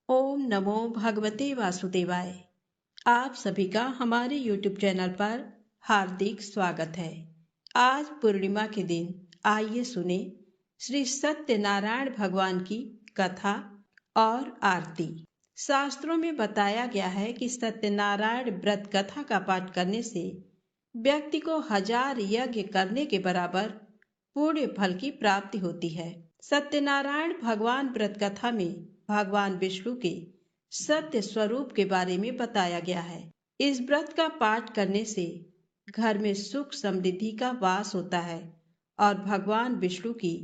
ओम नमो भगवते वासुदेवाय। आप सभी का हमारे YouTube चैनल पर हार्दिक स्वागत है। आज पूर्णिमा के दिन आइए सुने श्री सत्यनारायण भगवान की कथा और आरती। शास्त्रों में बताया गया है कि सत्यनारायण व्रत कथा का पाठ करने से व्यक्ति को 1000 यज्ञ करने के बराबर पुण्य फल की प्राप्ति होती है। सत्यनारायण भगवान व्रत कथा में भगवान विष्णु के सत्य स्वरूप के बारे में बताया गया है। इस व्रत का पाठ करने से घर में सुख समृद्धि का वास होता है और भगवान विष्णु की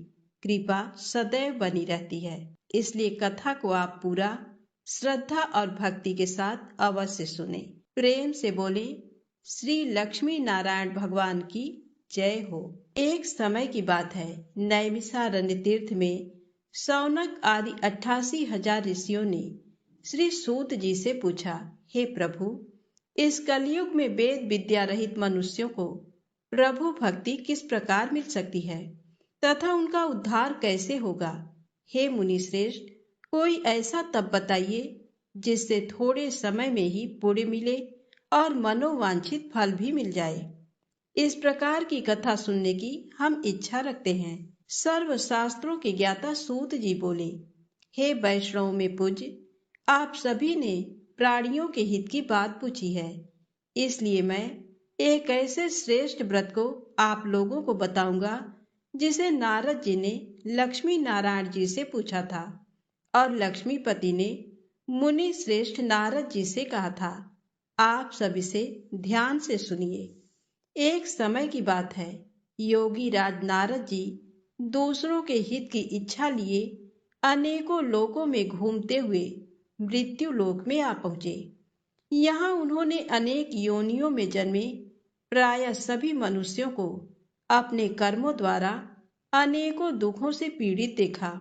कृपा सदैव बनी रहती है। इसलिए कथा को आप पूरा श्रद्धा और भक्ति के साथ अवश्य सुने। प्रेम से बोले श्री लक्ष्मी नारायण भगवान की जय हो। एक समय की बात है, नैमिषारण्य तीर्थ में शौनक आदि 88,000 ऋषियों ने श्री सूत जी से पूछा, हे प्रभु, इस कलयुग में वेद विद्या रहित मनुष्यों को प्रभु भक्ति किस प्रकार मिल सकती है तथा उनका उद्धार कैसे होगा। हे मुनि श्रेष्ठ, कोई ऐसा तप बताइए जिससे थोड़े समय में ही पुण्य मिले और मनोवांछित फल भी मिल जाए। इस प्रकार की कथा सुनने की हम इच्छा रखते हैं। सर्व शास्त्रों के ज्ञाता सूत जी बोले, हे वैष्णव में पूज्य, आप सभी ने प्राणियों के हित की बात पूछी है, इसलिए मैं एक ऐसे श्रेष्ठ व्रत को आप लोगों को बताऊंगा जिसे नारद जी ने लक्ष्मी नारायण जी से पूछा था और लक्ष्मीपति ने मुनि श्रेष्ठ नारद जी से कहा था। आप सब इसे ध्यान से सुनिए। एक समय की बात है, योगी राज नारद जी दूसरों के हित की इच्छा लिए अनेकों लोकों में घूमते हुए मृत्यु लोक में आ पहुंचे। यहाँ उन्होंने अनेक योनियों में जन्मे प्रायः सभी मनुष्यों को अपने कर्मों द्वारा अनेकों दुखों से पीड़ित देखा।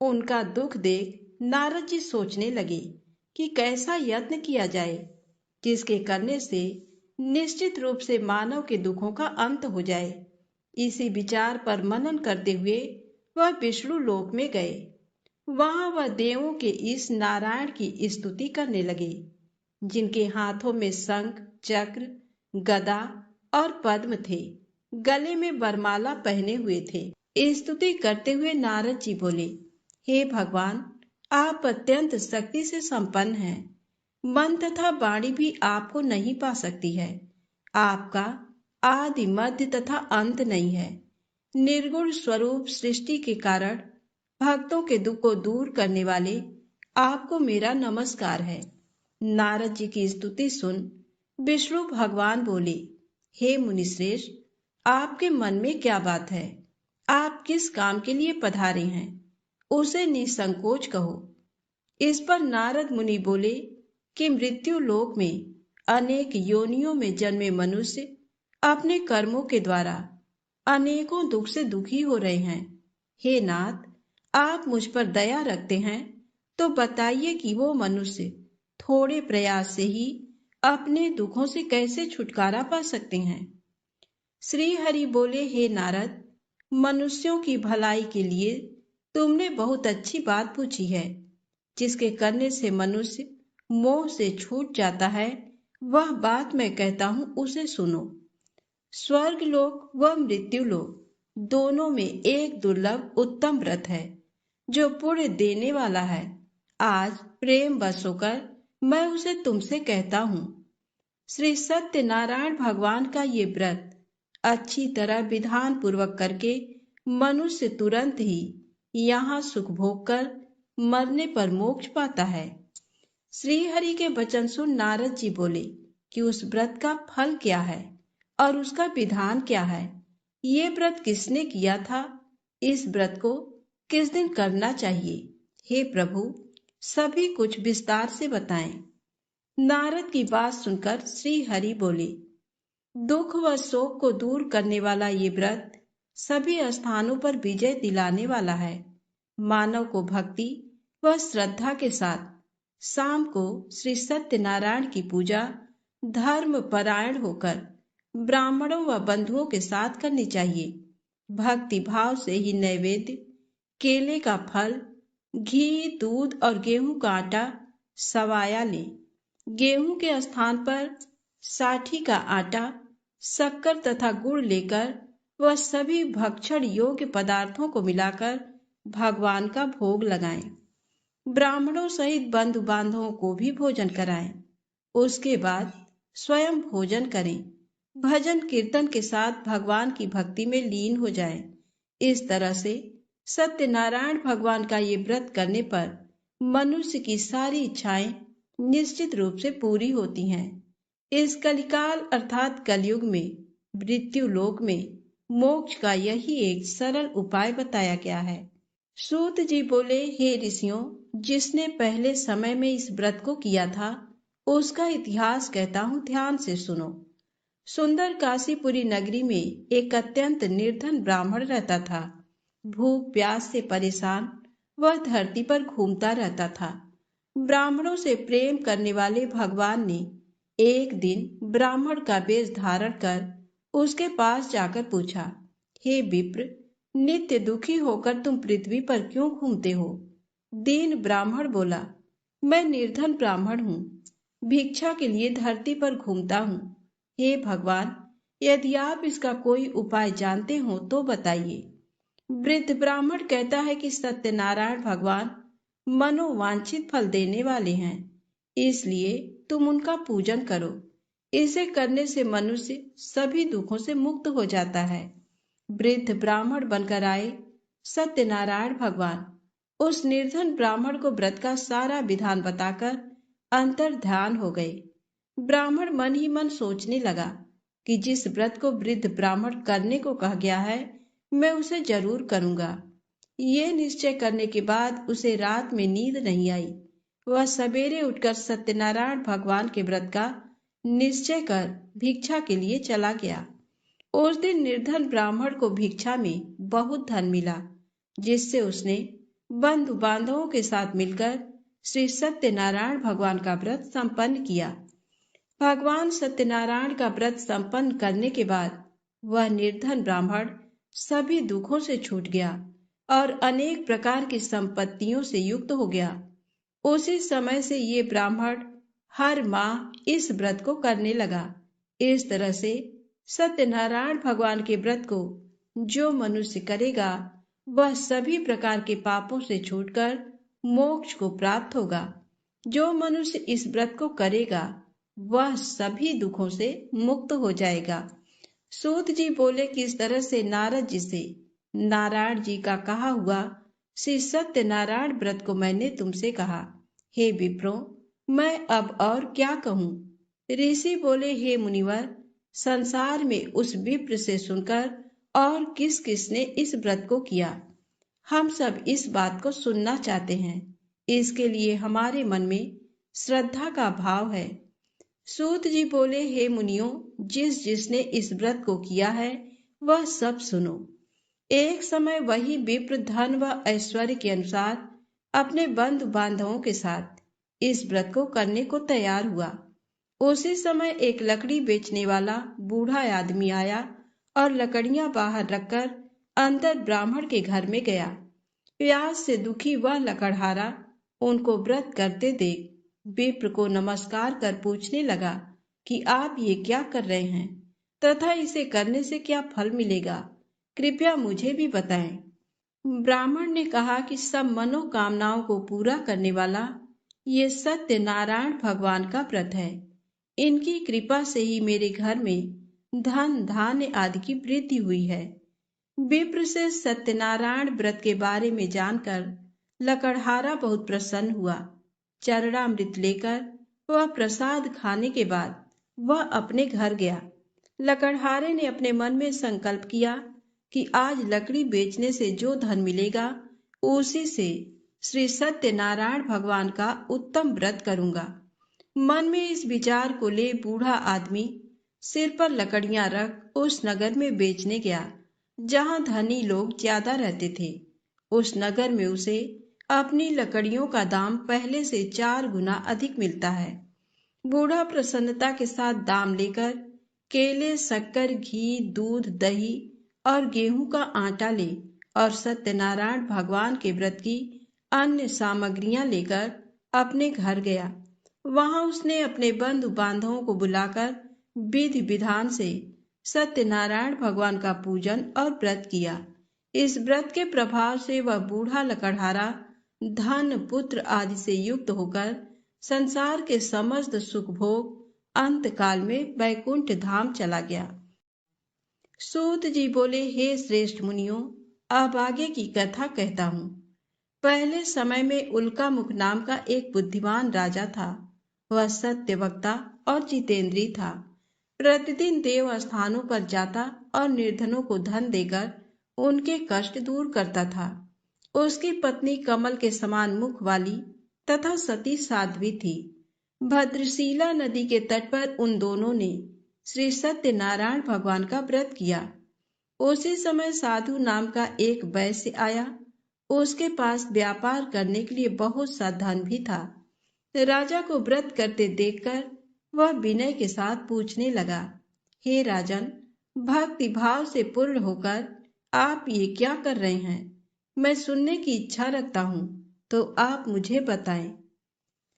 उनका दुख देख नारद जी सोचने लगे कि कैसा यत्न किया जाए जिसके करने से निश्चित रूप से मानव के दुखों का अंत हो जाए। इसी विचार पर मनन करते हुए वह विष्णु लोक में गए। वहां वह देवों के इस नारायण की स्तुति करने लगे, जिनके हाथों में शंख, चक्र, गदा और पद्म थे, गले में वरमाला पहने हुए थे। स्तुति करते हुए नारद जी बोले, हे भगवान, आप अत्यंत शक्ति से संपन्न हैं। मन तथा वाणी भी आपको नहीं पा सकती है। आपका आदि मध्य तथा अंत नहीं है। निर्गुण स्वरूप सृष्टि के कारण भक्तों के दुख को दूर करने वाले आपको मेरा नमस्कार है। नारद जी की स्तुति सुन विष्णु भगवान बोले, हे मुनिश्रेष्ठ, आपके मन में क्या बात है? आप किस काम के लिए पधारे हैं? उसे निसंकोच कहो। इस पर नारद मुनि बोले कि मृत्यु लोक में अनेक योनियों में जन्मे मनुष्य अपने कर्मों के द्वारा अनेकों दुख से दुखी हो रहे हैं। हे नाथ, आप मुझ पर दया रखते हैं तो बताइए कि वो मनुष्य थोड़े प्रयास से ही अपने दुखों से कैसे छुटकारा पा सकते हैं। श्री हरि बोले, हे नारद, मनुष्यों की भलाई के लिए तुमने बहुत अच्छी बात पूछी है। जिसके करने से मनुष्य मोह से छूट जाता है, वह बात मैं कहता हूं, उसे सुनो। स्वर्ग लोक व मृत्यु लोक दोनों में एक दुर्लभ उत्तम व्रत है जो पुण्य देने वाला है। आज प्रेम बस होकर मैं उसे तुमसे कहता हूं। श्री सत्यनारायण भगवान का ये व्रत अच्छी तरह विधान पूर्वक करके मनुष्य तुरंत ही यहाँ सुख भोग कर मरने पर मोक्ष पाता है। श्री हरि के वचन सुन नारद जी बोले कि उस व्रत का फल क्या है और उसका विधान क्या है। ये व्रत किसने किया था? इस व्रत को किस दिन करना चाहिए? हे प्रभु, सभी कुछ विस्तार से बताएं। नारद की बात सुनकर श्री हरि बोले, दुख व शोक को दूर करने वाला ये व्रत सभी स्थानों पर विजय दिलाने वाला है। मानव को भक्ति व श्रद्धा के साथ शाम को श्री सत्यनारायण की पूजा धर्म परायण होकर ब्राह्मणों व बंधुओं के साथ करनी चाहिए। भक्ति भाव से ही नैवेद्य, केले का फल, घी, दूध और गेहूं का आटा सवाया लें। गेहूं के स्थान पर साठी का आटा, शक्कर तथा गुड़ लेकर वह सभी भक्षण योग्य पदार्थों को मिलाकर भगवान का भोग लगाएं। ब्राह्मणों सहित बंधु बांधवों को भी भोजन कराएं। उसके बाद स्वयं भोजन करें। भजन कीर्तन के साथ भगवान की भक्ति में लीन हो जाएं। इस तरह से सत्यनारायण भगवान का ये व्रत करने पर मनुष्य की सारी इच्छाएं निश्चित रूप से पूरी होती हैं। इस कलिकाल अर्थात कलयुग में मृत्यु लोक में मोक्ष का यही एक सरल उपाय बताया गया है। सूत जी बोले, हे ऋषियों, जिसने पहले समय में इस व्रत को किया था उसका इतिहास कहता हूँ, ध्यान से सुनो। सुंदर काशीपुरी नगरी में एक अत्यंत निर्धन ब्राह्मण रहता था। भूख प्यास से परेशान वह धरती पर घूमता रहता था। ब्राह्मणों से प्रेम करने वाले भगवान ने एक दिन ब्राह्मण का वेश धारण कर उसके पास जाकर पूछा, हे विप्र, नित्य दुखी होकर तुम पृथ्वी पर क्यों घूमते हो? दीन ब्राह्मण बोला, मैं निर्धन ब्राह्मण हूँ, भिक्षा के लिए धरती पर घूमता हूँ। हे भगवान, यदि आप इसका कोई उपाय जानते हो तो बताइए। वृद्ध ब्राह्मण कहता है कि सत्यनारायण भगवान मनोवांछित फल देने वाले हैं, इसलिए तुम उनका पूजन करो। इसे करने से मनुष्य सभी दुखों से मुक्त हो जाता है। वृद्ध ब्राह्मण बनकर आए सत्यनारायण भगवान उस निर्धन ब्राह्मण को व्रत का सारा विधान बताकर अंतर ध्यान हो गए। ब्राह्मण मन ही मन सोचने लगा कि जिस व्रत को वृद्ध ब्राह्मण करने को कहा गया है मैं उसे जरूर करूंगा। ये निश्चय करने के बाद उसे रात में नींद नहीं आई। वह सवेरे उठकर सत्यनारायण भगवान के व्रत का निश्चय कर भिक्षा के लिए चला गया। उस दिन निर्धन ब्राह्मण को भिक्षा में बहुत धन मिला, जिससे उसने बंधु बांधवों के साथ मिलकर श्री सत्यनारायण भगवान का व्रत संपन्न किया। भगवान सत्यनारायण का व्रत संपन्न करने के बाद वह निर्धन ब्राह्मण सभी दुखों से छूट गया और अनेक प्रकार की संपत्तियों से युक्त हो गया। उसी समय से ये ब्राह्मण हर माह इस व्रत को करने लगा। इस तरह से सत्यनारायण भगवान के व्रत को जो मनुष्य करेगा वह सभी प्रकार के पापों से छूटकर मोक्ष को प्राप्त होगा। जो मनुष्य इस व्रत को करेगा वह सभी दुखों से मुक्त हो जाएगा। सूत जी बोले कि इस तरह से नारद जी से नारायण जी का कहा हुआ श्री सत्यनारायण व्रत को मैंने तुमसे कहा। हे विप्रो, मैं अब और क्या कहूँ? ऋषि बोले, हे मुनिवर, संसार में उस विप्र से सुनकर और किस किसने इस व्रत को किया, हम सब इस बात को सुनना चाहते हैं। इसके लिए हमारे मन में श्रद्धा का भाव है। सूत जी बोले, हे मुनियों, जिसने इस व्रत को किया है वह सब सुनो। एक समय वही विप्र धन व ऐश्वर्य के अनुसार अपने बंधु बांधवों के साथ इस व्रत को करने को तैयार हुआ। उसी समय एक लकड़ी बेचने वाला बूढ़ा आदमी आया और लकड़ियां बाहर रखकर अंदर ब्राह्मण के घर में गया। प्यास से दुखी वह लकड़हारा उनको व्रत करते देख विप्र को नमस्कार कर पूछने लगा कि आप ये क्या कर रहे हैं तथा इसे करने से क्या फल मिलेगा, कृपया मुझे भी बताएं। ब्राह्मण ने कहा कि सब मनोकामनाओं को पूरा करने वाला ये सत्यनारायण भगवान का व्रत है। इनकी कृपा से ही मेरे घर में धन धान्य आदि की वृद्धि हुई है। विप्र से सत्यनारायण व्रत के बारे में जानकर लकड़हारा बहुत प्रसन्न हुआ। चरणामृत लेकर वह प्रसाद खाने के बाद वह अपने घर गया। लकड़हारे ने अपने मन में संकल्प किया कि आज लकड़ी बेचने से जो धन मिलेगा उसी से श्री सत्यनारायण भगवान का उत्तम व्रत करूंगा। मन में इस विचार को ले बूढ़ा आदमी सिर पर लकड़ियां रख उस नगर में बेचने गया जहां धनी लोग ज्यादा रहते थे। उस नगर में उसे अपनी लकड़ियों का दाम पहले से 4 गुना अधिक मिलता है। बूढ़ा प्रसन्नता के साथ दाम लेकर केले, शक्कर, घी, दूध, दही और गेहूं का आटा ले और सत्यनारायण भगवान के व्रत की अन्य सामग्रियां लेकर अपने घर गया। वहां उसने अपने बंधु बांधवों को बुलाकर विधि विधान से सत्यनारायण भगवान का पूजन और व्रत किया। इस व्रत के प्रभाव से वह बूढ़ा लकड़हारा धन पुत्र आदि से युक्त होकर संसार के समस्त सुख भोग अंत काल में वैकुंठ धाम चला गया। सूत जी बोले, हे श्रेष्ठ मुनियों, अब आगे की कथा कहता हूँ। पहले समय में उल्कामुख नाम का एक बुद्धिमान राजा था। वह सत्य वक्ता और जितेंद्रिय था। प्रतिदिन देव स्थानों पर जाता और निर्धनों को धन देकर उनके कष्ट दूर करता था। उसकी पत्नी कमल के समान मुख वाली तथा सती साध्वी थी। भद्रशिला नदी के तट पर उन दोनों ने श्री सत्यनारायण भगवान का व्रत किया। उसी समय साधु नाम का एक वैश्य आया। उसके पास व्यापार करने के लिए बहुत सा धन भी था। राजा को व्रत करते देखकर वह विनय के साथ पूछने लगा, हे राजन, भक्ति भाव से पूर्ण होकर आप ये क्या कर रहे हैं? मैं सुनने की इच्छा रखता हूँ, तो आप मुझे बताएं।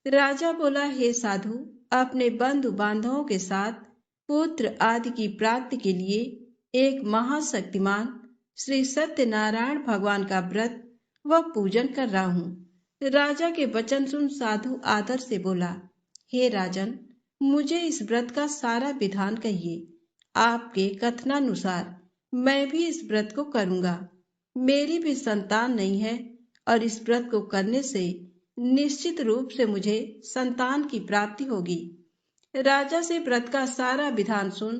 राजा बोला, हे साधु, अपने बंधु बांधवों के साथ पुत्र आदि की प्राप्ति के लिए एक महाशक्तिमान श्री सत्यनारायण भगवान का व्रत व पूजन कर रहा हूँ। राजा के वचन सुन साधु आदर से बोला, हे राजन, मुझे इस व्रत का सारा विधान कहिए। आपके कथनानुसार मैं भी इस व्रत को करूंगा। मेरी भी संतान नहीं है और इस व्रत को करने से निश्चित रूप से मुझे संतान की प्राप्ति होगी। राजा से व्रत का सारा विधान सुन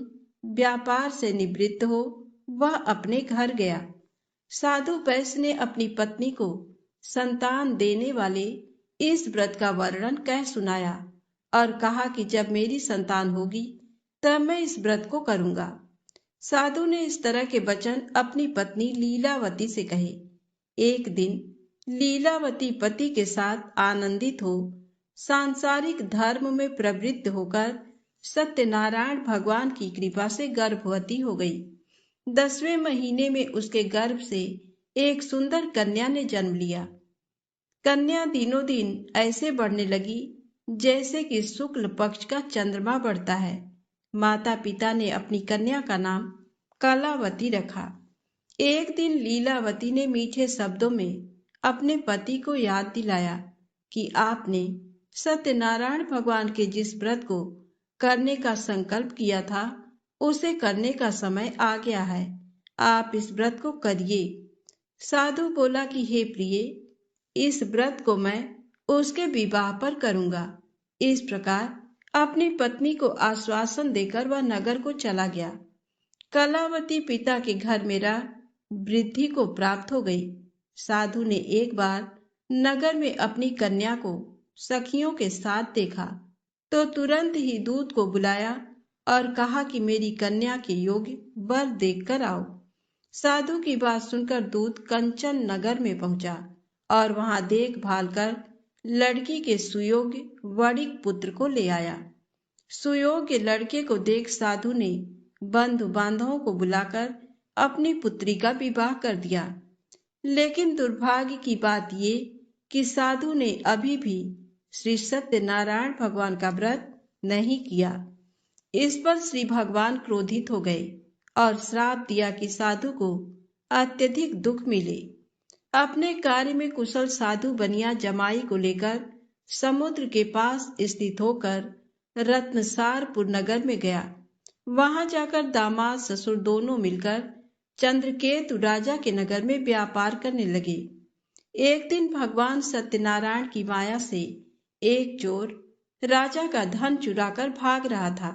व्यापार से निवृत्त हो वह अपने घर गया। साधु वैश्य ने अपनी पत्नी को संतान देने वाले इस व्रत का वर्णन कह सुनाया और कहा कि जब मेरी संतान होगी तब मैं इस व्रत को करूंगा। साधु ने इस तरह के वचन अपनी पत्नी लीलावती से कहे। एक दिन लीलावती पति के साथ आनंदित हो सांसारिक धर्म में प्रवृत्त होकर सत्यनारायण भगवान की कृपा से गर्भवती हो गई। 10वें महीने में उसके गर्भ से एक सुंदर कन्या ने जन्म लिया। कन्या दिनों दिन ऐसे बढ़ने लगी जैसे कि शुक्ल पक्ष का चंद्रमा बढ़ता है। माता पिता ने अपनी कन्या का नाम कलावती रखा। एक दिन लीलावती ने मीठे शब्दों में अपने पति को याद दिलाया कि आपने सत्यनारायण भगवान के जिस व्रत को करने का संकल्प किया था उसे करने का समय आ गया है। आप इस व्रत को करिए। साधु बोला कि हे प्रिय, इस व्रत को मैं उसके विवाह पर करूंगा। इस प्रकार अपनी पत्नी को आश्वासन देकर वह नगर को चला गया। कलावती पिता के घर में रह वृद्धि को प्राप्त हो गई। साधु ने एक बार नगर में अपनी कन्या को सखियों के साथ देखा तो तुरंत ही दूत को बुलाया और कहा कि मेरी कन्या के योग्य वर देखकर आओ। साधु की बात सुनकर दूत कंचन नगर में पहुंचा और वहां देखभाल कर लड़की के सुयोग्य वणिक पुत्र को ले आया। सुयोग्य लड़के को देख साधु ने बंधु बांधवों को बुलाकर अपनी पुत्री का विवाह कर दिया। लेकिन दुर्भाग्य की बात ये कि साधु ने अभी भी श्री सत्यनारायण भगवान का व्रत नहीं किया। इस पर श्री भगवान क्रोधित हो गए और श्राप दिया कि साधु को अत्यधिक दुख मिले। अपने कार्य में कुशल साधु बनिया जमाई को लेकर समुद्र के पास स्थित होकर रत्नसारपुर नगर में गया। वहां जाकर दामाद ससुर दोनों मिलकर चंद्रकेतु राजा के नगर में व्यापार करने लगे। एक दिन भगवान सत्यनारायण की माया से एक चोर राजा का धन चुराकर भाग रहा था।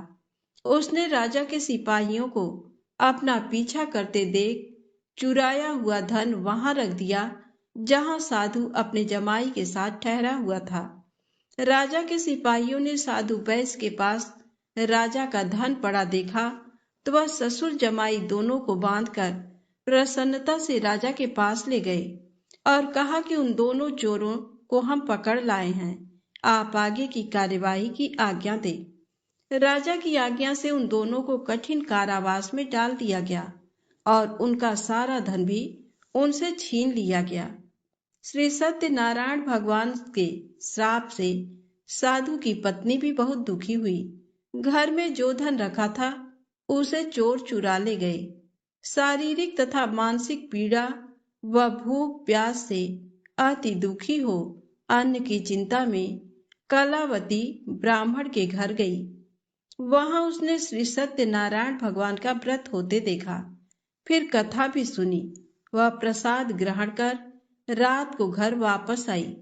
उसने राजा के सिपाहियों को अपना पीछा करते देख चुराया हुआ धन वहां रख दिया जहां साधु अपने जमाई के साथ ठहरा हुआ था। राजा के सिपाहियों ने साधु वैश्य के पास राजा का धन पड़ा देखा तो वह ससुर जमाई दोनों को बांधकर प्रसन्नता से राजा के पास ले गए और कहा कि उन दोनों चोरों को हम पकड़ लाए हैं, आप आगे की कार्यवाही की आज्ञा दें। राजा की आज्ञा से उन दोनों को कठिन कारावास में डाल दिया गया और उनका सारा धन भी उनसे छीन लिया गया। श्री सत्यनारायण भगवान के श्राप से साधु की पत्नी भी बहुत दुखी हुई। घर में जो धन रखा था उसे चोर चुरा ले गए। शारीरिक तथा मानसिक पीड़ा व भूख प्यास से अति दुखी हो अन्न की चिंता में कलावती ब्राह्मण के घर गई। वहां उसने श्री सत्यनारायण भगवान का व्रत होते देखा। फिर कथा भी सुनी। वह प्रसाद ग्रहण कर रात को घर वापस आई।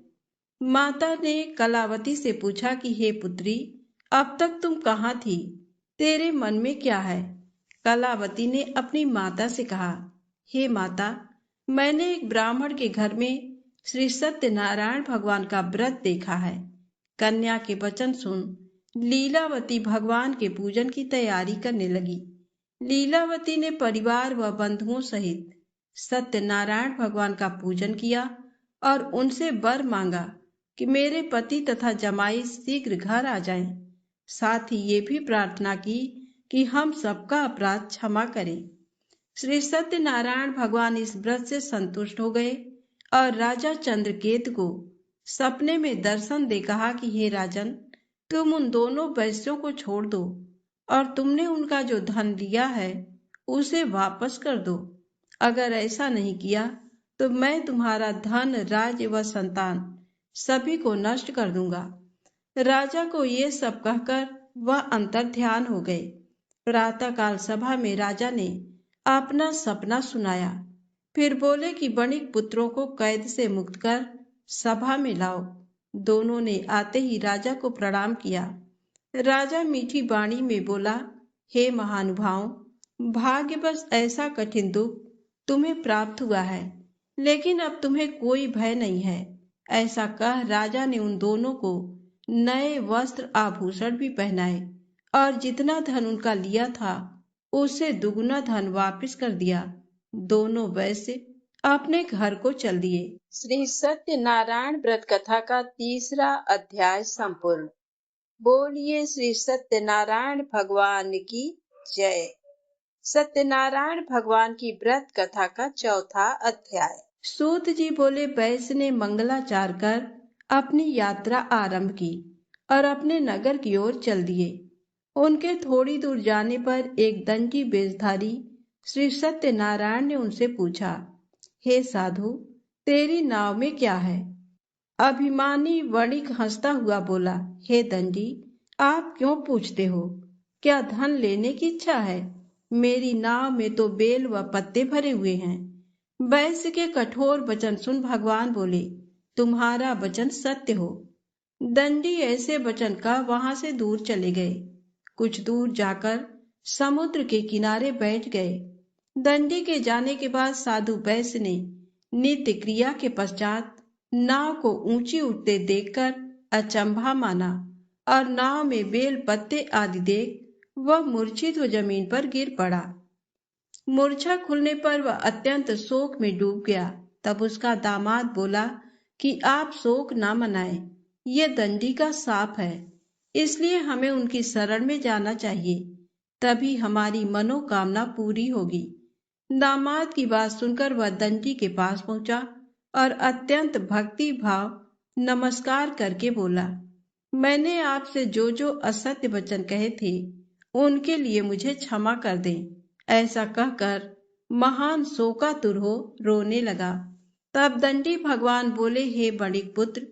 माता ने कलावती से पूछा कि हे पुत्री, अब तक तुम कहाँ थी? तेरे मन में क्या है? कलावती ने अपनी माता से कहा, हे माता, मैंने एक ब्राह्मण के घर में श्री सत्यनारायण भगवान का व्रत देखा है। कन्या के वचन सुन लीलावती भगवान के पूजन की तैयारी करने लगी। लीलावती ने परिवार व बंधुओं सहित सत्यनारायण भगवान का पूजन किया और उनसे वर मांगा कि मेरे पति तथा जमाई शीघ्र घर आ जाएं। साथ ही ये भी प्रार्थना की कि हम सबका अपराध क्षमा करें। श्री सत्यनारायण भगवान इस व्रत से संतुष्ट हो गए और राजा चंद्रकेतु को सपने में दर्शन दे कहा कि हे राजन, तुम उन दोनों वैश्यों को छोड़ दो और तुमने उनका जो धन लिया है उसे वापस कर दो। अगर ऐसा नहीं किया तो मैं तुम्हारा धन, राज्य व संतान सभी को नष्ट कर दूंगा। राजा को ये सब कहकर वह अंतर ध्यान हो गए। प्रातःकाल सभा में राजा ने अपना सपना सुनाया। फिर बोले कि वणिक पुत्रों को कैद से मुक्त कर सभा में लाओ। दोनों ने आते ही राजा को प्रणाम किया। राजा मीठी वाणी में बोला, हे महानुभाव, भाग्यवश ऐसा कठिन दुख तुम्हें प्राप्त हुआ है, लेकिन अब तुम्हें कोई भय नहीं है। ऐसा कह राजा ने उन दोनों को नए वस्त्र आभूषण भी पहनाए और जितना धन उनका लिया था उससे दुगुना धन वापस कर दिया। दोनों वैश्य अपने घर को चल दिए। श्री सत्यनारायण व्रत कथा का 3रा अध्याय संपूर्ण। बोलिए श्री सत्यनारायण भगवान की जय। सत्यनारायण भगवान की व्रत कथा का 4था अध्याय। सूत जी बोले, वैश्य ने मंगलाचार कर अपनी यात्रा आरंभ की और अपने नगर की ओर चल दिए। उनके थोड़ी दूर जाने पर एक दंडी वेशधारी श्री सत्यनारायण ने उनसे पूछा, हे साधु, तेरी नाव में क्या है? अभिमानी वणिक हंसता हुआ बोला, हे दंडी, आप क्यों पूछते हो? क्या धन लेने की इच्छा है? मेरी नाव में तो बेल व पत्ते भरे हुए हैं। वैश्य के कठोर वचन सुन भगवान बोले, तुम्हारा वचन सत्य हो। दंडी ऐसे वचन का वहां से दूर चले गए। कुछ दूर जाकर समुद्र के किनारे बैठ गए। दंडी के जाने के बाद साधु वैश्य ने नित्य क्रिया के पश्चात नाव को ऊंची उठते देखकर अचंभा माना और नाव में बेल पत्ते आदि देख वह मूर्छित व जमीन पर गिर पड़ा। मूर्छा खुलने पर वह अत्यंत शोक में डूब गया। तब उसका दामाद बोला कि आप शोक न मनाएं, ये दंडी का शाप है, इसलिए हमें उनकी शरण में जाना चाहिए, तभी हमारी मनोकामना पूरी होगी। दामाद की बात सुनकर वह दंडी के पास पहुंचा और अत्यंत भक्ति भाव नमस्कार करके बोला, मैंने आपसे जो जो असत्य वचन कहे थे उनके लिए मुझे क्षमा कर दें। ऐसा कहकर महान शोकातुर हो रोने लगा। तब दंडी भगवान बोले, हे वणिक पुत्र,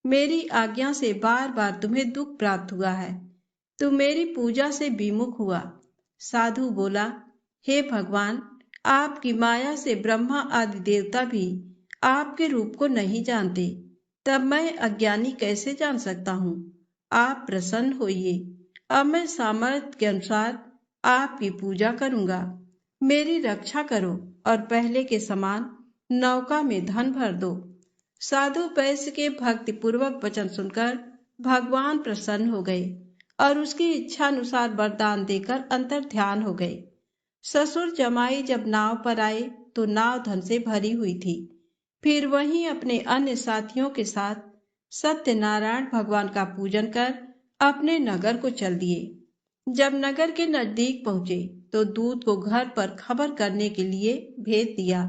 मेरी आज्ञा से बार बार तुम्हें दुख प्राप्त हुआ है। तुम मेरी पूजा से विमुख हुआ। साधु बोला, हे भगवान, आपकी माया से ब्रह्मा आदि देवता भी आपके रूप को नहीं जानते, तब मैं अज्ञानी कैसे जान सकता हूँ? आप प्रसन्न होइए। अब मैं सामर्थ्य के अनुसार आपकी पूजा करूंगा। मेरी रक्षा करो और पहले के समान नौका में धन भर दो। साधु वैश्य के भक्ति पूर्वक वचन सुनकर भगवान प्रसन्न हो गए और उसकी इच्छा अनुसार वरदान देकर अंतर ध्यान हो गए। ससुर जमाई जब नाव पर आए तो नाव धन से भरी हुई थी। फिर वहीं अपने अन्य साथियों के साथ सत्यनारायण भगवान का पूजन कर अपने नगर को चल दिए। जब नगर के नजदीक पहुंचे तो दूत को घर पर खबर करने के लिए भेज दिया।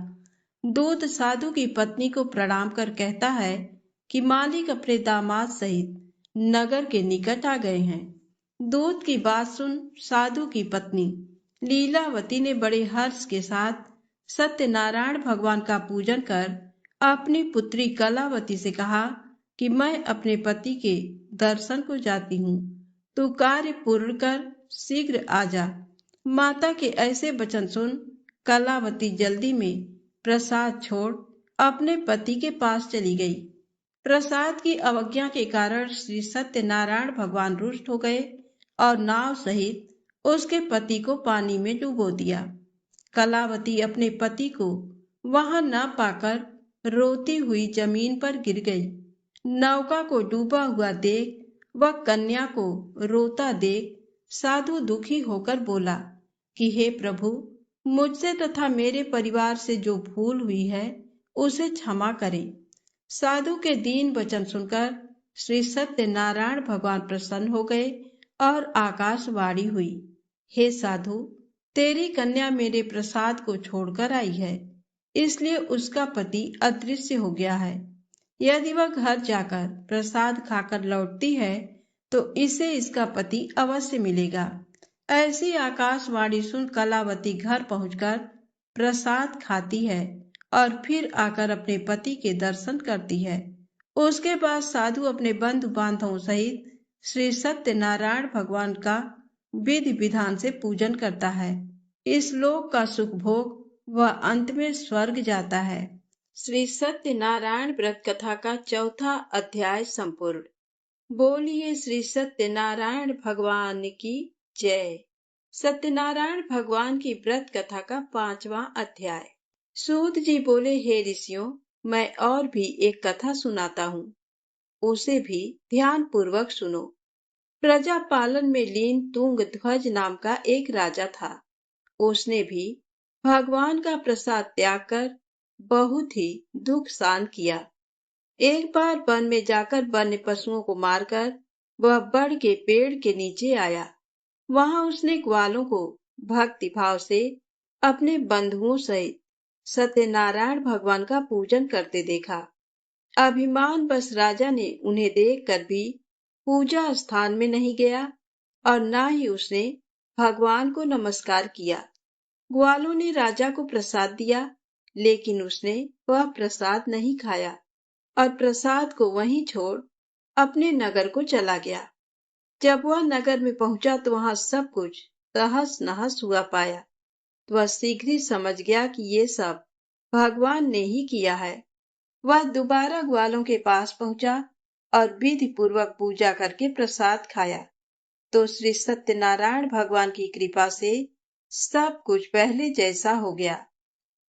दूत साधु की पत्नी को प्रणाम कर कहता है कि मालिक अपने दामाद सहित नगर के निकट आ गए हैं। दूत की बात सुन साधु की पत्नी लीलावती ने बड़े हर्ष के साथ सत्यनारायण भगवान का पूजन कर अपनी पुत्री कलावती से कहा कि मैं अपने पति के दर्शन को जाती हूँ, तू कार्य पूर्ण कर शीघ्र आ जा। माता के ऐसे वचन सुन कलावती जल्दी में प्रसाद छोड़ अपने पति के पास चली गई। प्रसाद की अवज्ञा के कारण श्री सत्यनारायण भगवान रुष्ट हो गए और नाव सहित उसके पति को पानी में डुबो दिया। कलावती अपने पति को वहां न पाकर रोती हुई जमीन पर गिर गई। नौका को डूबा हुआ देख वह कन्या को रोता देख साधु दुखी होकर बोला कि हे प्रभु, मुझसे तथा मेरे परिवार से जो भूल हुई है उसे क्षमा करें। साधु के दीन वचन सुनकर श्री सत्यनारायण भगवान प्रसन्न हो गए और आकाशवाणी हुई, हे साधु, तेरी कन्या मेरे प्रसाद को छोड़कर आई है, इसलिए उसका पति अदृश्य हो गया है। यदि वह घर जाकर प्रसाद खाकर लौटती है तो इसे इसका पति अवश्य मिलेगा। ऐसी आकाशवाणी सुन कलावती घर पहुंचकर प्रसाद खाती है और फिर आकर अपने पति के दर्शन करती है। उसके बाद साधु अपने बंधु बांधवों सहित श्री सत्यनारायण भगवान का विधि विधान से पूजन करता है। इस लोक का सुख भोग वह अंत में स्वर्ग जाता है। श्री सत्यनारायण व्रत कथा का चौथा अध्याय संपूर्ण। बोलिए श्री सत्यनारायण भगवान की जय। सत्यनारायण भगवान की व्रत कथा का 5वां अध्याय। सूत जी बोले, हे ऋषियों, मैं और भी एक कथा सुनाता हूँ, उसे भी ध्यान पूर्वक सुनो। प्रजा पालन में लीन तुंगध्वज नाम का एक राजा था। उसने भी भगवान का प्रसाद त्याग कर बहुत ही दुख सहन किया। एक बार वन में जाकर वन्य पशुओं को मारकर वह बड़ के पेड़ के नीचे आया। वहां उसने ग्वालों को भक्ति भाव से अपने बंधुओं सहित सत्यनारायण भगवान का पूजन करते देखा। अभिमान बस राजा ने उन्हें देखकर भी पूजा स्थान में नहीं गया और न ही उसने भगवान को नमस्कार किया। ग्वालों ने राजा को प्रसाद दिया, लेकिन उसने वह प्रसाद नहीं खाया और प्रसाद को वहीं छोड़ अपने नगर को चला गया। जब वह नगर में पहुंचा तो वहां सब कुछ तहस नहस हुआ पाया। तो वह शीघ्र ही समझ गया कि ये सब भगवान ने ही किया है। वह दोबारा ग्वालों के पास पहुंचा और विधि पूर्वक पूजा करके प्रसाद खाया। तो श्री सत्यनारायण भगवान की कृपा से सब कुछ पहले जैसा हो गया।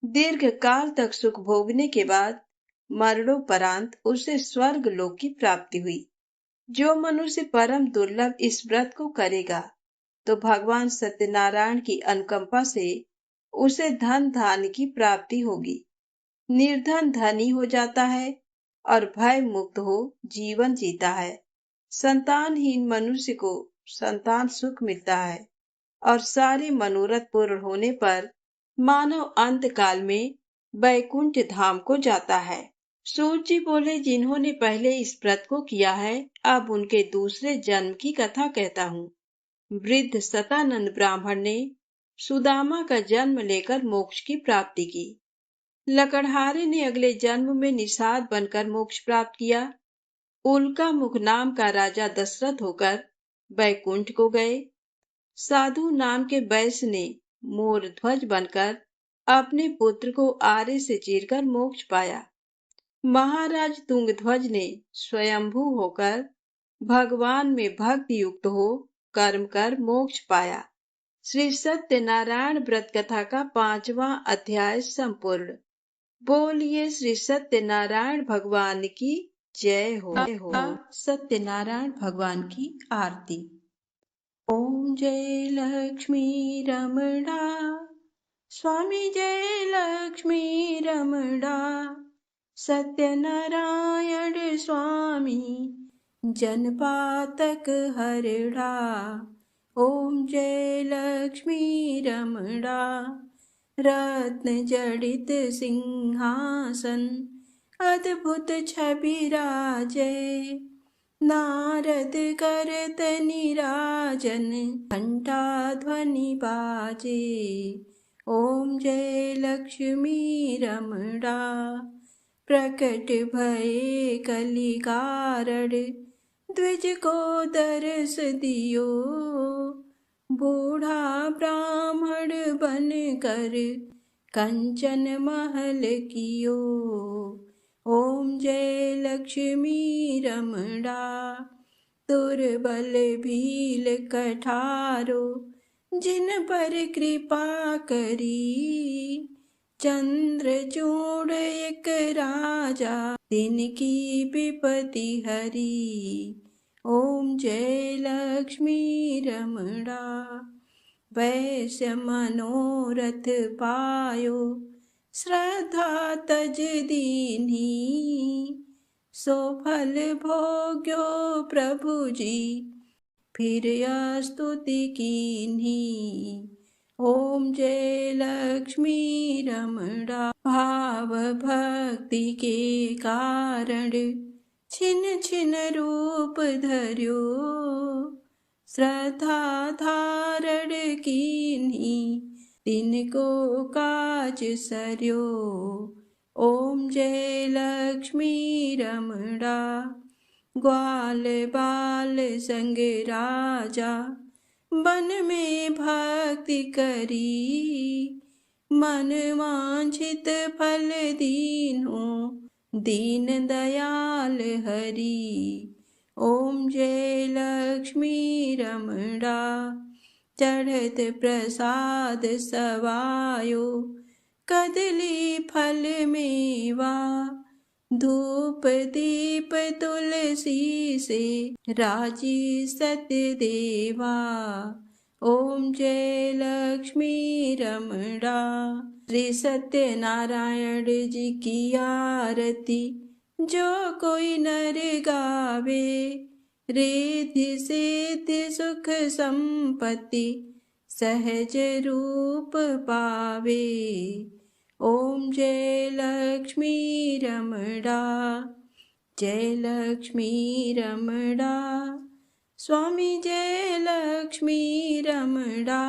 दीर्घ काल तक सुख भोगने के बाद मरणोपरांत उसे स्वर्ग लोक की प्राप्ति हुई। जो मनुष्य परम दुर्लभ इस व्रत को करेगा तो भगवान सत्यनारायण की अनुकंपा से उसे धन धान्य की प्राप्ति होगी। निर्धन धनी हो जाता है और भय मुक्त हो जीवन जीता है। संतानहीन मनुष्य को संतान सुख मिलता है और सारे मनोरथ पूर्ण होने पर मानव अंत काल में वैकुंठ धाम को जाता है। सूत जी बोले, जिन्होंने पहले इस व्रत को किया है, अब उनके दूसरे जन्म की कथा कहता हूँ। वृद्ध सतानंद ब्राह्मण ने सुदामा का जन्म लेकर मोक्ष की प्राप्ति की। लकड़हारे ने अगले जन्म में निषाद बनकर मोक्ष प्राप्त किया। उल्का मुख नाम का राजा दशरथ होकर बैकुंठ को गए। साधु नाम के वैश्य ने मोर ध्वज बनकर अपने पुत्र को आरे से चीरकर मोक्ष पाया। महाराज तुंगध्वज ने स्वयंभू होकर भगवान में भक्ति युक्त हो कर्म कर मोक्ष पाया। श्री सत्यनारायण व्रत कथा का 5वां अध्याय संपूर्ण। बोलिए श्री सत्यनारायण भगवान की जय हो। सत्यनारायण भगवान की आरती। ओम जय लक्ष्मी रमणा, स्वामी जय लक्ष्मी रमणा, सत्यनारायण स्वामी जनपातक हरड़ा। ओम जय लक्ष्मी रमणा, रत्न जड़ित सिंहासन अद्भुत छवि राजे। नारद करत निराजन घंटा ध्वनि बाजे। ओम जय लक्ष्मी रमणा प्रकट भये कलि कारण द्विज को दर्श दियो। बूढ़ा ब्राह्मण बन कर कंचन महल कियो। ओम जय लक्ष्मी रमणा दुर्बल भील कठारो जिन पर कृपा करी। चंद्रचूड़ एक राजा तिनकी विपत्ति हरी। ओम जय लक्ष्मी रमणा वैश्य मनोरथ पायो श्रद्धा तज दीन्ही। सो फल भोग्यो प्रभु जी फिर स्तुति कीन्ही। ओम जय लक्ष्मी रमणा भाव भक्ति के कारण छिन छिन रूप धर्यो। श्रद्धा धारण कीन्ही तिनको काज सर्यो। ओम जय लक्ष्मी रमणा ग्वाल बाल संग राजा वन में भक्ति करी। मन वांछित फल दीनो दीन दयाल हरि। ओम जय लक्ष्मी रमणा चढ़त प्रसाद सवायो कदली फल मेवा। धूप दीप तुलसी से राजी सत्य देवा। ओम जय लक्ष्मी रमणा श्री सत्यनारायण जी की आरती जो कोई नर गावे। रिद्धि सिद्धि सुख संपत्ति सहज रूप पावे। ओम जय लक्ष्मी रमणा जय लक्ष्मी रमणा स्वामी जय लक्ष्मी रमणा।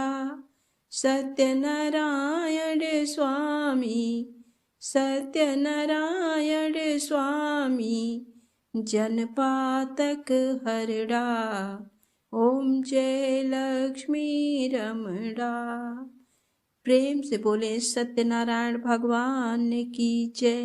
सत्यनारायण स्वामी सत्यनारायण स्वामी जनपातक हरड़ा। ओम जय लक्ष्मी रमणा। प्रेम से बोले सत्यनारायण भगवान की जय।